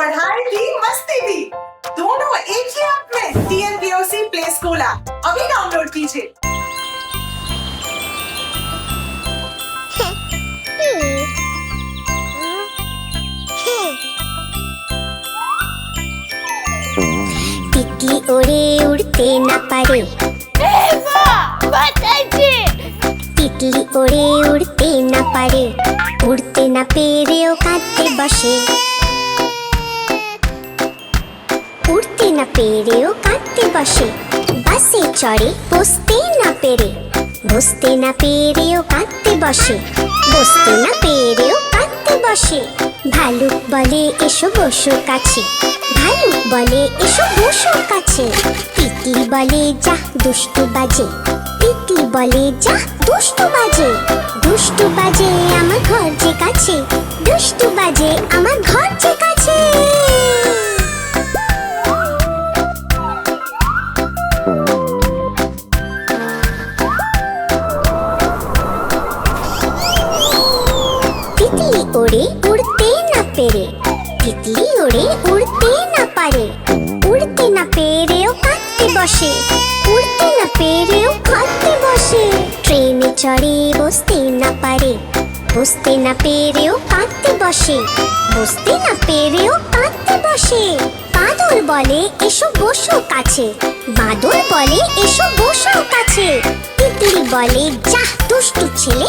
पढ़ाई भी मस्ती भी दोनों एक ही ऐप में। TNPOC प्ले स्कूल ऐप अभी डाउनलोड कीजिए। तितली ओड़े उड़ते न पारे। तितली ओड़े उड़ते न पारे, उड़ते न पेरेও কাঁদতে বসে। উড়তে না পেরেও কাঁদতে বসে। বাসে চড়ে বসতে না পেরে, বসতে না পেরেও কাঁদতে বসে। বসতে না পেরেও কাঁদতে বসে। ভালুক বলে এসো বসো কাছে, ভালুক বলে এসো বসো কাছে। তিতলি বলে যা দুষ্টু বাজে, তিতলি বলে যা দুষ্টু বাজে। দুষ্টু বাজে আমার ঘর যে কাছে, দুষ্টু বাজে আমার ঘর যে কাছে। তিতলি ওড়ে উড়তে না পেরে, তিতলি ওড়ে উড়তে না পারে। উড়তে না পেরেও কাঁদতে বসে, উড়তে না পেরেও কাঁদতে বসে। ট্রেনে চড়ে বসতে না পারে, বসতে না পেরেও কাঁদতে বসে। বসতে না পেরেও কাঁদতে বসে। বাদর বলে এসো বসো কাছে, বাদর বলে এসো বসো কাছে। তিতলি বলে যা দুষ্টু ছেলে,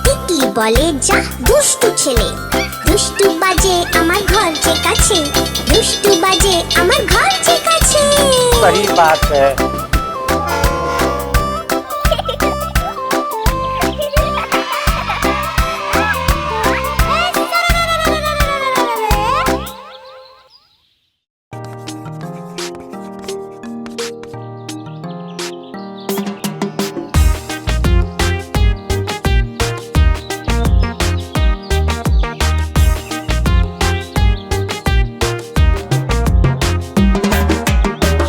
তিতলি বলে যা দুষ্টু ছেলে। দুষ্টু বাজে আমার ঘর যে কাছে, দুষ্টু বাজে আমার ঘর যে কাছে। सही बात है।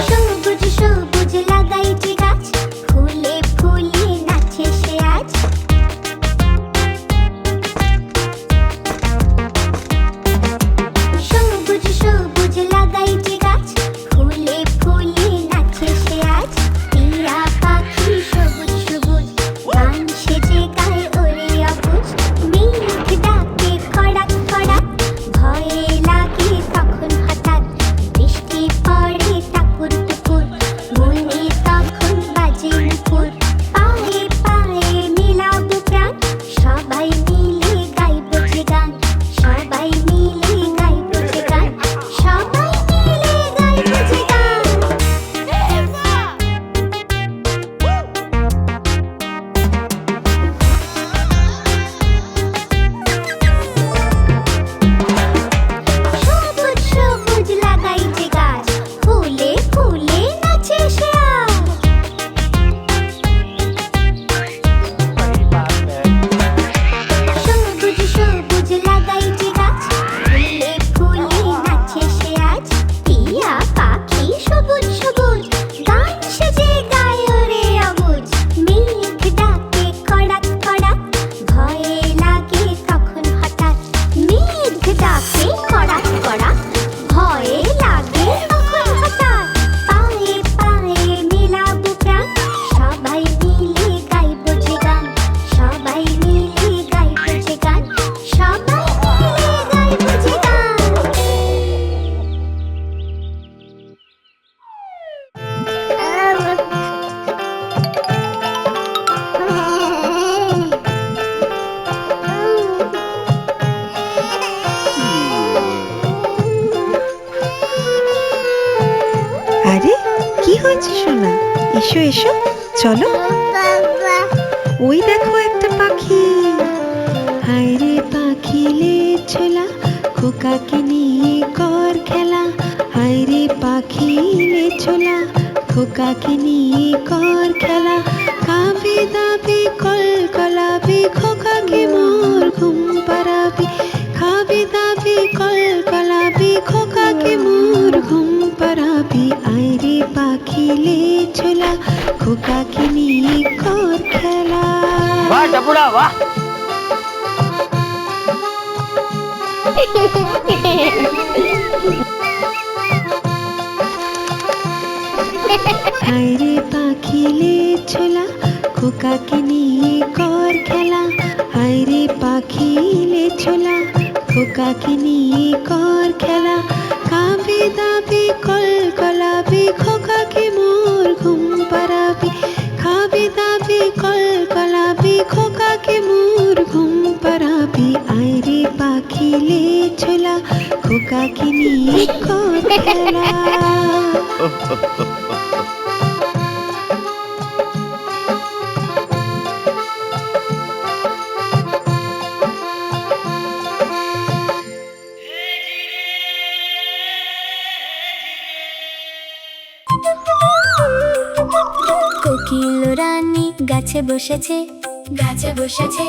সবুজ সবুজ লাগাইছি গাছ, ফুলে ফুলে নাচে সে আজ। সবুজ সবুজ লাগাইছি গাছ, ফুলে ফুলে নাচে সে আজ। টিয়া পাখি সবুজ সবুজ গান সেজে গায় ওরে অবুঝ। মেঘ ডাকে খড়াক খড়াক, ভয়ে লাগে তখন হঠাৎ। বৃষ্টি পড়ে টাপুর টুপুর, মনে তখন বাজে নুপুর। পায়ে পায়ে মিলাবো প্রাণ, সবাই মিলে গাইবো যে গান। সবাই মিলে গাইবো যে গান, সবাই মিলে গাইবো যে গান। সবুজ সবুজ লাগাই যে গাছ, ফুলে ফুলে নাচে সে আজ। सही बात है। সবুজ সবুজ লাগাই যে গাছ, ফুলে ফুলে নাচে সে আজ। টিয়া পাখি সবুজ সবুজ গান সেজে গায় ওরে অবুঝ। মেঘ ডাকে খড়াক খড়াক, ভয়ে লাগে তখন হঠাৎ। মেঘ ডাকে খড়াক খড়াক, ভয়ে লাগে তখন হঠাৎ। পায়ে পায়ে মেলাবো প্রাণ, সবাই মিলে গাইবো যে গান। সবাই মিলে গাইবো যে গান, সবাই মিলে গাইবো যে গান। আরে কি হয়েছে সোনা? এসো এসো, চলো। ওই দেখো একটা পাখি। হায় রে পাখি লে ছোলা, খোকাকে নিয়ে কর খেলা। হায় রে পাখি লে ছোলা, খোকাকে নিয়ে কর খেলা। কাবি দাবি কল কলাবি, খোকাকে মোর ঘুম পাড়াবি। খাবি দাবি কল কলাবি, খোকাকে মোর ঘুম পাড়াবি। আয় রে পাখি লে ছোলা, খোকাকে নিয়ে কর খেলা। वाह टपुड़ा वाह। হায়রে পাখিলে ছোলা খোকাকে নিয়ে কর খেলা হায়রে পাখিলে ছোলা খোকাকে নিয়ে কর খেলা কাবে দাবে কল কলাবে খোকাকে মোর ঘুম পাড়াবি খাবে দাবে কল কলাবে খোকাকে মোর ঘুম পাড়াবি আয়রে পাখিলে ছোলা খোকাকে নিয়ে কর খেলা কোকিল রানী গাছে বসেছে গাছে বসেছে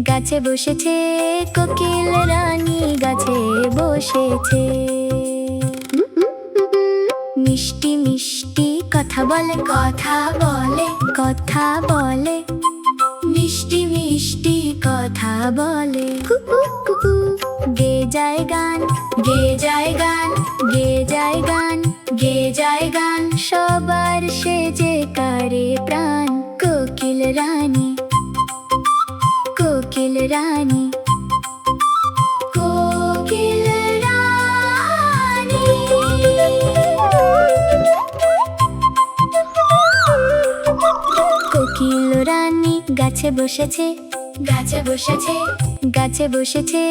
গাছে বসেছে কোকিল রানী গাছে বসেছে মিষ্টি মিষ্টি কথা বলে কথা বলে কথা বলে মিষ্টি মিষ্টি কথা বলে কুকু কুকু গে যায় গান গে যায় গান গে যায় গান গে যায় গান সবার সেজে কারে প্রাণ কোকিল রানী কোকিল রানী কোকিল রানী কোকিল রানী গাছে বসেছে গাছে বসেছে গাছে বসেছে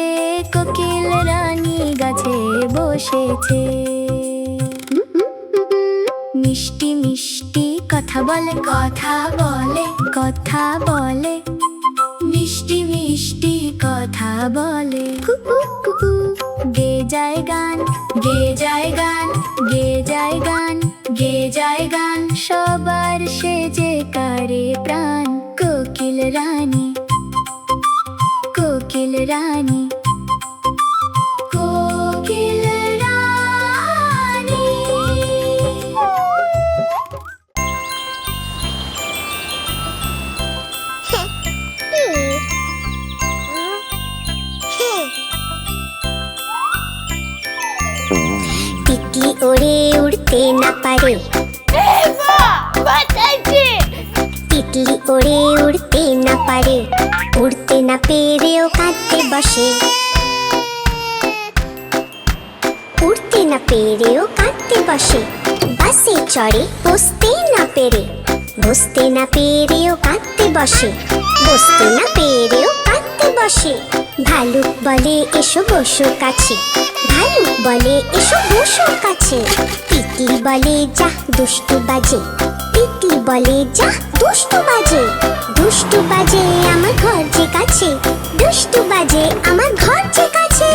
কোকিল রানী গাছে বসেছে মিষ্টি মিষ্টি কথা বলে কথা বলে কথা বলে মিষ্টি মিষ্টি কথা বলে কুকু কুকু গে যায় গান গে যায় গান গে যায় গান গে যায় গান সবার সেজে কারে প্রাণ কোকিল রানী কোকিল রানী কোকিল রানী তিতলি ওড়ে উড়তে না পারে তিতলি ওড়ে উড়তে না পারে উড়তে না পেরেও কাঁদতে বসে উড়তে না পেরেও কাঁদতে বসে বাসে চড়ে বসতে না পেরে বসতে না পেরেও কাঁদতে বসে বসতে না পেরেও কাঁদতে বসে ভালুক বলে এসো বসো কাছে ভালুক বলে এসো বসো কাছে তিতলি বলে যা দুষ্টু বাজে তিতলি বলে যা দুষ্টু বাজে দুষ্টু বাজে আমার ঘর যে কাছে দুষ্টু বাজে আমার ঘর যে কাছে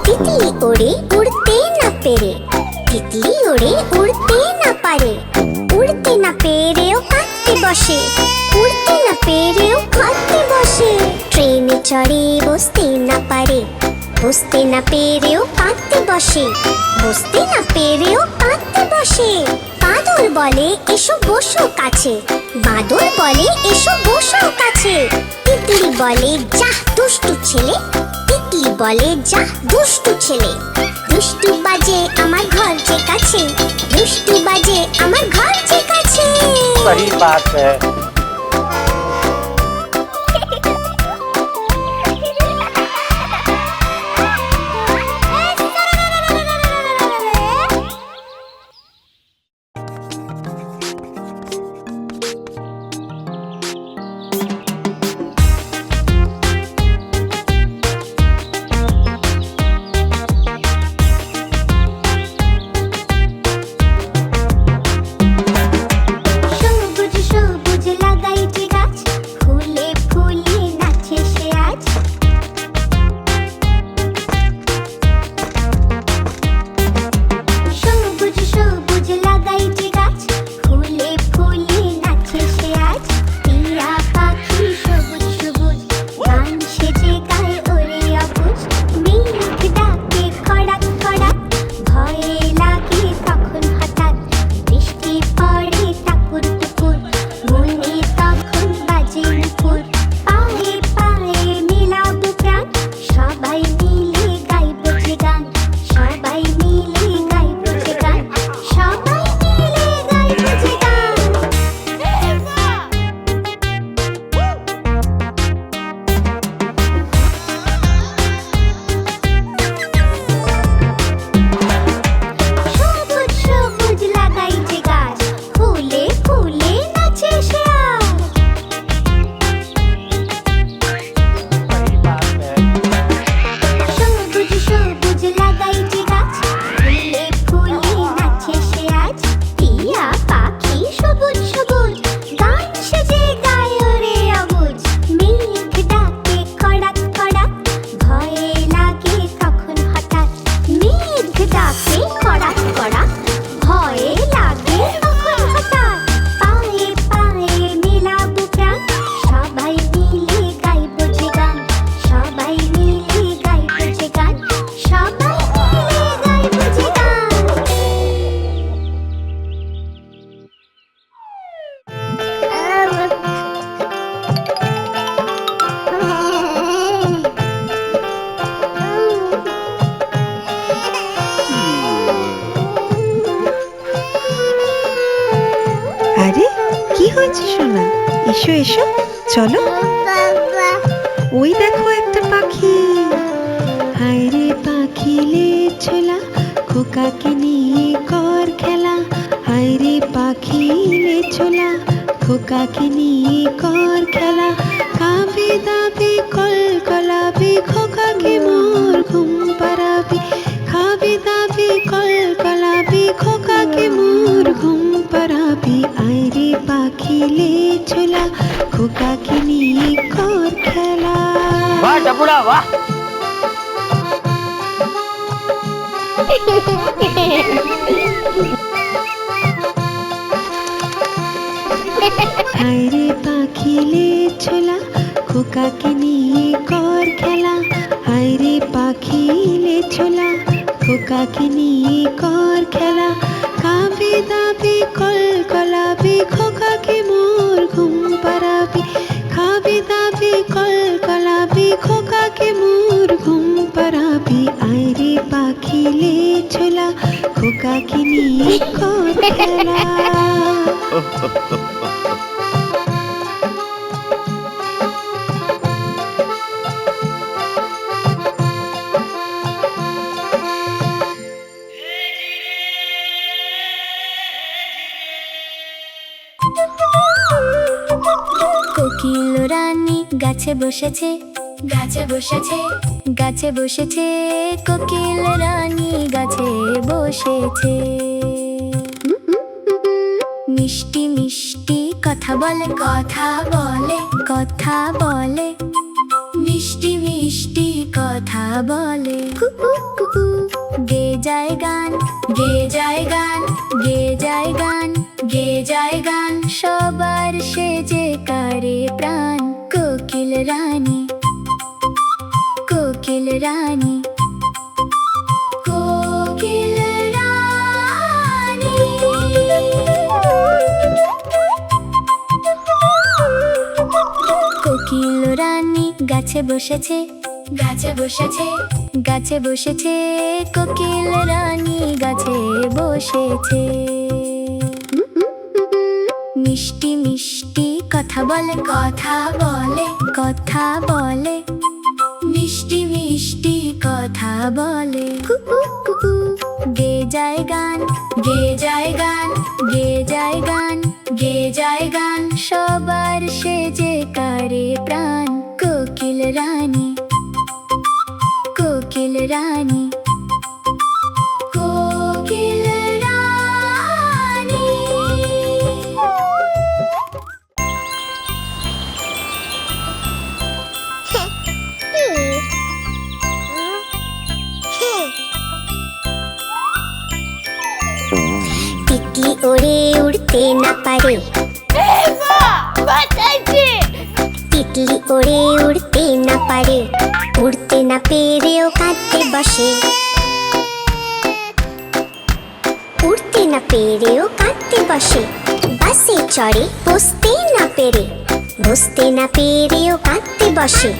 তিতলি ওড়ে উড়তে না পেরে তিতলি ওড়ে উড়তে না পারে উড়তে না পেরেও কাঁদতে বসে উড়তে না পেরেও কাঁদতে বসে ট্রেনে চড়ে বসতে না পারে বসতে না পেরেও কাঁদতে বসে বসতে না পেরেও কাঁদতে বসে বাদর বলে এসো বসো কাছে বাদর বলে এসো বসো কাছে তিতলি বলে যা দুষ্টু ছেলে তিতলি বলে যা দুষ্টু ছেলে দুষ্টু বাজে আমার ঘর যে কাছে দুষ্টু বাজে আমার ঘর যে কাছে सही बात है। সবুজ সবুজ আরে কি হয়েছে সোনা? এসো এসো, চলো। ওই দেখো একটা পাখি। হায় রে পাখিলে ছোলা, খোকাকে নিয়ে কর খেলা। হায় রে পাখিলে ছোলা, খোকাকে নিয়ে কর খেলা। কাবে দাবে কল কলাবে, খোকাকে মোর ঘুম পাড়াবে। খাবে দাবে কল কলাবে, খোকাকে মোর ঘুম পাড়াবে। আয় রে পাখিলে ছোলা, খোকাকে নিয়ে কর খেলা। वाह डबुड़ा वाह। হায় রে পাখিলে ছোলা, খোকাকে নিয়ে কর খেলা। হায় রে পাখিলে ছোলা, খোকাকে নিয়ে কর খেলা। কাবে দাবে কল কলাবে, খোকাকে মোর ঘুম পাড়াবে। খাবে দাবে কল কলাবে, খোকাকে মোর ঘুম পাড়াবে। আয় রে পাখিলে ছোলা, খোকাকে নিয়ে কর খেলা। কোকিল রানী গাছে বসেছে, গাছে বসেছে, গাছে বসেছে। কোকিল রানী গাছে বসেছে। মিষ্টি মিষ্টি কথা বলে, কথা বলে, কথা বলে। মিষ্টি মিষ্টি কথা বলে। কুকু কুকু গে যায় গান, গে যায় গান, গে যায় গান, গে যায় গান। সবার সেজে কারে প্রাণ। কোকিল রানী, কোকিল রানী, কোকিল রানী। কোকিল রানী গাছে বসেছে, গাছে বসেছে, গাছে বসেছে। কোকিল রানী গাছে বসেছে। মিষ্টি মিষ্টি কথা বলে, কথা বলে, কথা বলে। মিষ্টি মিষ্টি কথা বলে। কুকু কুকু গে যায় গান, গে যায় গান, গে যায় গান, গে যায় গান। সবার সেজে কারে প্রাণ। কোকিল রানী, কোকিল রানী, কোকিল রানী। তিতলি ওড়ে উড়তে না পারে, তিতলি ওড়ে উড়তে না পারে। উড়তে না পেরেও কাঁদতে বসে, উড়তে না পেরেও কাঁদতে বসে। বাসে চড়ে বসতে না পেরে, বসতে না পেরেও কাঁদতে বসে,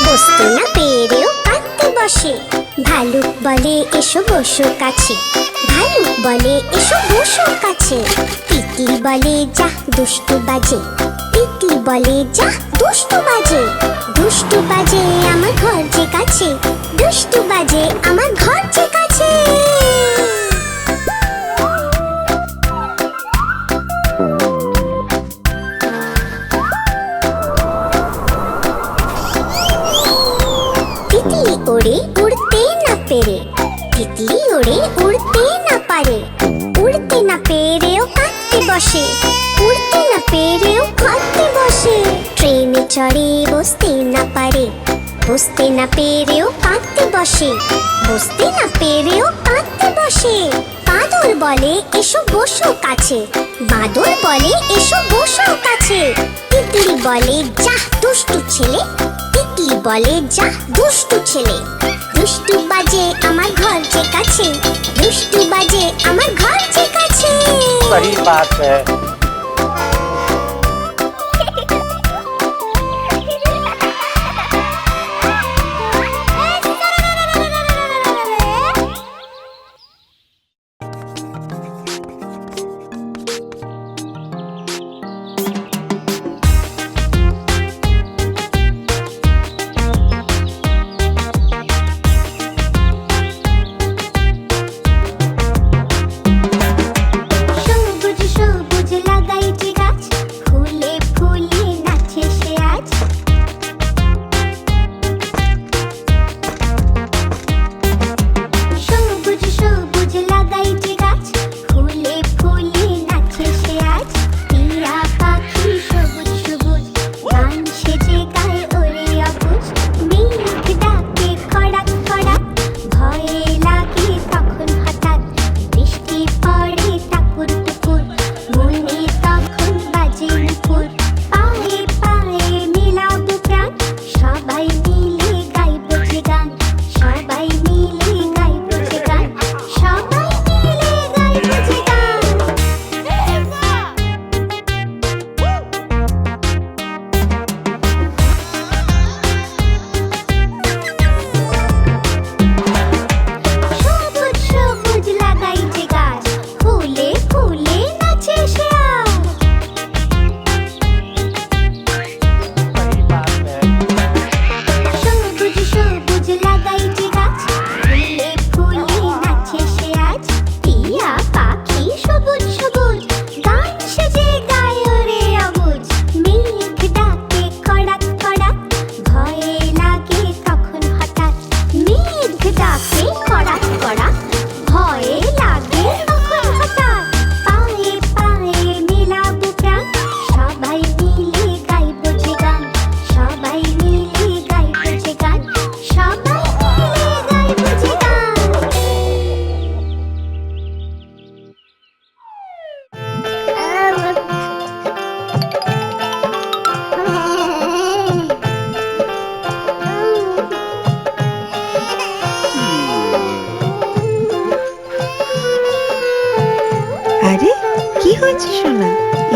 বসতে না পেরেও কাঁদতে বসে। ভালুক বলে এসো বসো কাছে, ভালুক বলে এসো বসো কাছে। তিতলি বলে যা দুষ্টু বাজে, তিতলি বলে যা দুষ্টু বাজে। দুষ্টু বাজে আমার ঘর যে কাছে, দুষ্টু বাজে আমার ঘর যে কাছে। তিতলি ওড়ে উড়তে না পেরে, তিতলি ওড়ে উড়তে না পারে। উড়তে না পেরেও কাঁদতে বসে, উড়তে না পেরেও কাঁদতে বসে। ট্রেনে চড়ে বসতে না পারে, বসতে না পেরেও কাঁদতে বসে, বসতে না পেরেও কাঁদতে বসে। বাদর বলে এসো বসো কাছে, বাদর বলে এসো বসো কাছে। তিতলি বলে যা দুষ্টু ছেলে, তিতলি বলে যা দুষ্টু ছেলে। দুষ্টু বাজে আমার ঘর যে কাছে, দুষ্টু বাজে আমার ঘর যে কাছে। सही बात है।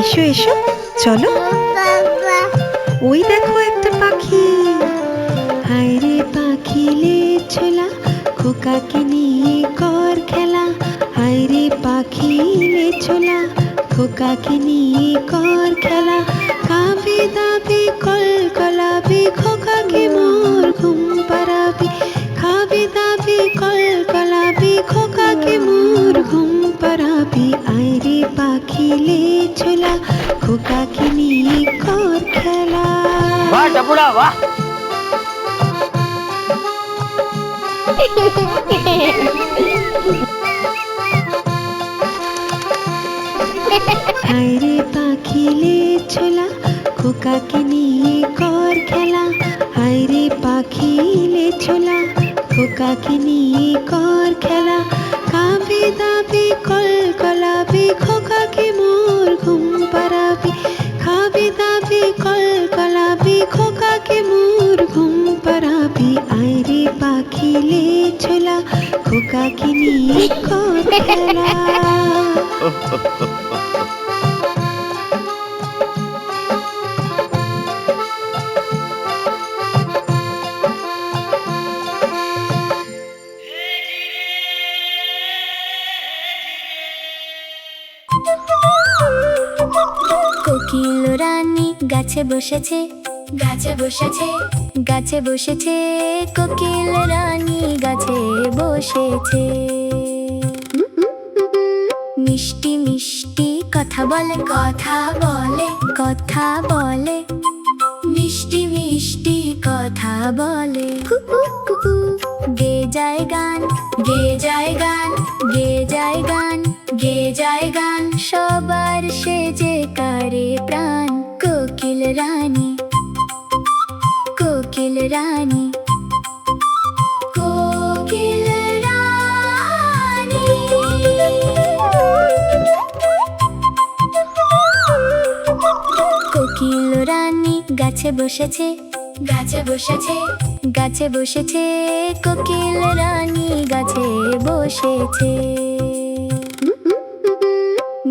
এসো এসো চলো ওই দেখো একটা পাখি হায় রে পাখিলে ছোলা খোকাকে নিয়ে কর খেলা হায় রে পাখিলে ছোলা খোকাকে নিয়ে কর খেলা কাবে দাবে কল কলাবে খোকাকে মোর ঘুম পাড়াবি খাবে দাবে কল কলাবে খোকাকে মোর ঘুম পাড়াবি আয় রে পাখিলে ছোলা খোকাকে নিয়ে কর খেলা वाह डबुड़ा वाह হায় রে পাখিলে ছোলা খোকাকে নিয়ে কর খেলা হায় রে পাখিলে ছোলা খোকাকে নিয়ে কর খেলা কাবে দাবে কল কলাবে খোকাকে মোর ঘুম পাড়াবি খাবে দাবে কল কলাবে খোকাকে মোর ঘুম পাড়াবি আয় রে পাখিলে ছোলা খোকাকে নিয়ে কর খেলা কোকিল রানী গাছে বসেছে গাছে বসেছে গাছে বসেছে কোকিল রানী গাছে বসেছে মিষ্টি মিষ্টি কথা বলে কথা বলে কথা বলে মিষ্টি মিষ্টি কথা বলে কুকু কুকু গে যায় গান গে যায় গান গে যায় গান গে যায় গান সবার সেজে কারে প্রাণ কোকিল রানী কোকিল রানী কোকিল রানী কোকিল রানী গাছে বসেছে গাছে বসেছে গাছে বসেছে কোকিল রানী গাছে বসেছে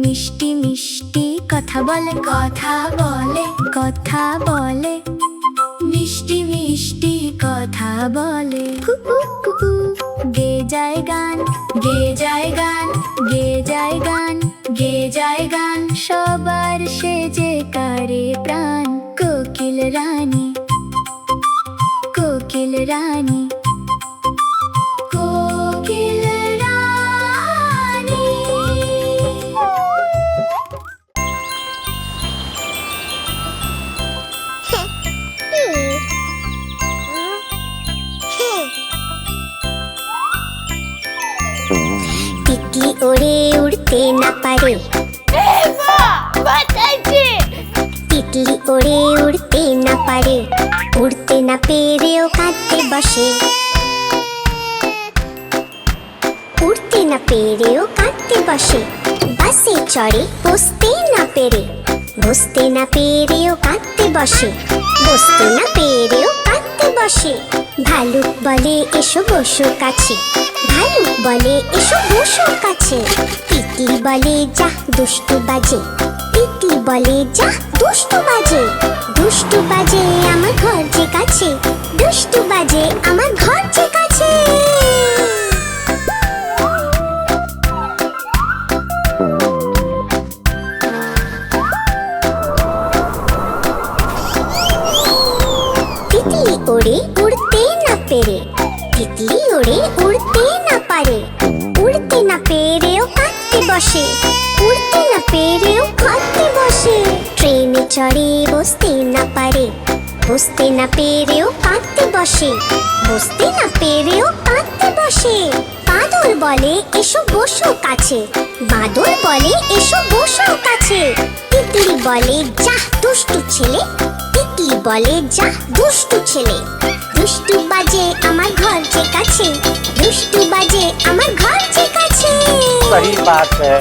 মিষ্টি মিষ্টি কথা বলে কথা বলে কথা বলে মিষ্টি মিষ্টি কথা বলে কুকু কুকু গে যায় গান গে যায় গান গে যায় গান গে যায় গান সবার সেজে কারে প্রাণ কোকিল রানী কোকিল রানী কোকিল রানী তিতলি ওড়ে উড়তে না পারে তিতলি ওড়ে উড়তে না পারে উড়তে না পেরেও কাঁদতে বসে উড়তে না পেরেও কাঁদতে বসে বাসে চড়ে বসতে না পেরে বসতে না পেরেও কাঁদতে বসে বসতে না পেরেও কাঁদতে বসে ভালুক বলে এসো বসো কাছে ভালুক বলে এসো বসো কাছে তিতলি বলে যা দুষ্টু বাজে তিতলি বলে যা দুষ্টু বাজে দুষ্টু বাজে আমার ঘর যে কাছে দুষ্টু বাজে আমার ঘর যে কাছে তিতলি ওড়ে উড়তে না পেরে তিতলি ওড়ে উড়তে না পারে উড়তে না পেরেও কাঁদতে বসে উড়তে না পেরেও কাঁদতে বসে ট্রেনে চড়ে বসতে না পারে বসতে না পেরেও কাঁদতে বসে বসতে না পেরেও কাঁদতে বসে বাদল বলে এসো বসো কাছে বাদল বলে এসো বসো কাছে তিতলি বলে যা দুষ্টু ছেলে তিতলি বলে যা দুষ্টু ছেলে দুষ্টু বাজে আমার ঘর যে কাছে দুষ্টু বাজে আমার ঘর যে কাছে सही बात है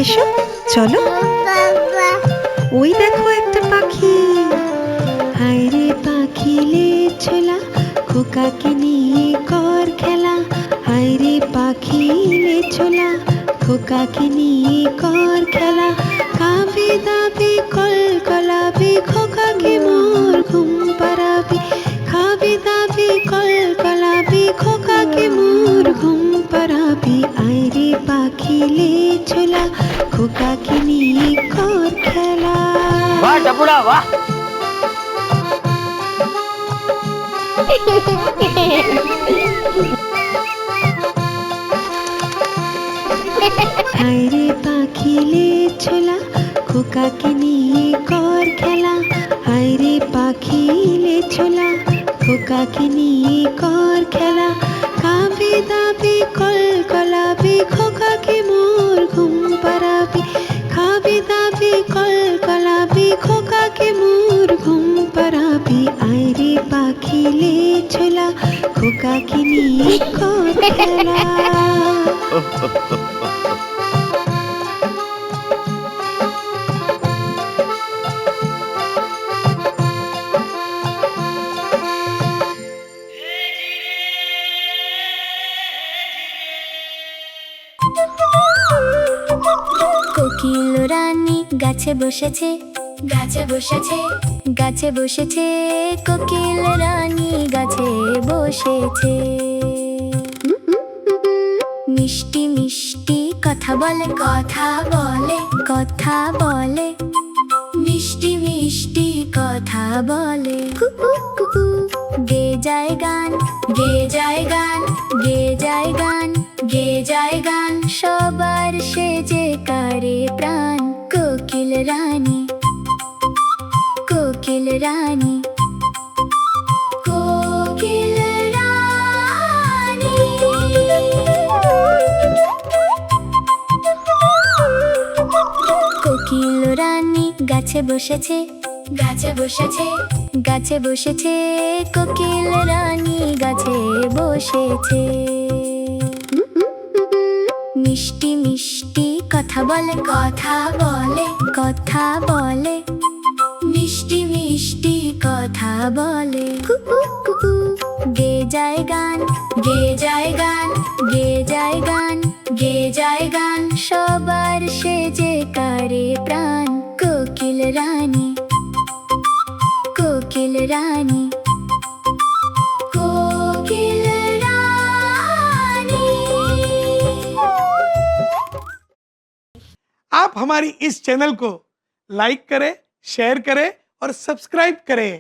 এসো চলো ওই দেখো একটা পাখি হায় রে পাখি লে ছোলা খোকাকে নিয়ে কর খেলা হায় রে পাখি লে ছোলা খোকাকে নিয়ে কর খেলা খাবি দাবি কল কলাবি খোকাকে মোর ঘুম পাড়াবি খাবি দাবি কল কলাবি খোকাকে মোর ঘুম পাড়াবি আয় রে পাখি লে ছোলা খোকাকে নিয়ে কর খেলা वाह डबुड़ा वाह হায় রে পাখি লে ছোলা খোকাকে নিয়ে কর খেলা হায় রে পাখি লে ছোলা খোকাকে নিয়ে কর খেলা খাবি দাবি কল কলাবি খোকাকে মোর ঘুম পাড়াবি খাবি দাবি কল কলাবি খোকাকে মোর ঘুম পাড়াবি আয় রে পাখি লে ছোলা খোকাকে নিয়ে কর খেলা কোকিল রানী গাছে বসেছে গাছে বসেছে গাছে বসেছে কোকিল রানী গাছে বসেছে মিষ্টি মিষ্টি কথা বলে কথা বলে কথা বলে মিষ্টি মিষ্টি কথা বলে কুকু কুকু গে যায় গান গে যায় গান গে যায় গান গে যায় গান সবার সেজে কারে প্রাণ কোকিল রানী কোকিল রানী কোকিল রানী কোকিল রানী গাছে বসেছে গাছে বসেছে গাছে বসেছে কোকিল রানী গাছে বসেছে মিষ্টি মিষ্টি কথা বলে কথা বলে কথা বলে মিষ্টি মিষ্টি কথা বলে কুকু কুকু গে যায় গান গে যায় গান গে যায় গান গে যায় গান সবার সেজে কারে প্রাণ কোকিল রানী কোকিল রানী কোকিল রানী। आप हमारी इस चैनल को लाइक करें, शेयर करें और सब्सक्राइब करें।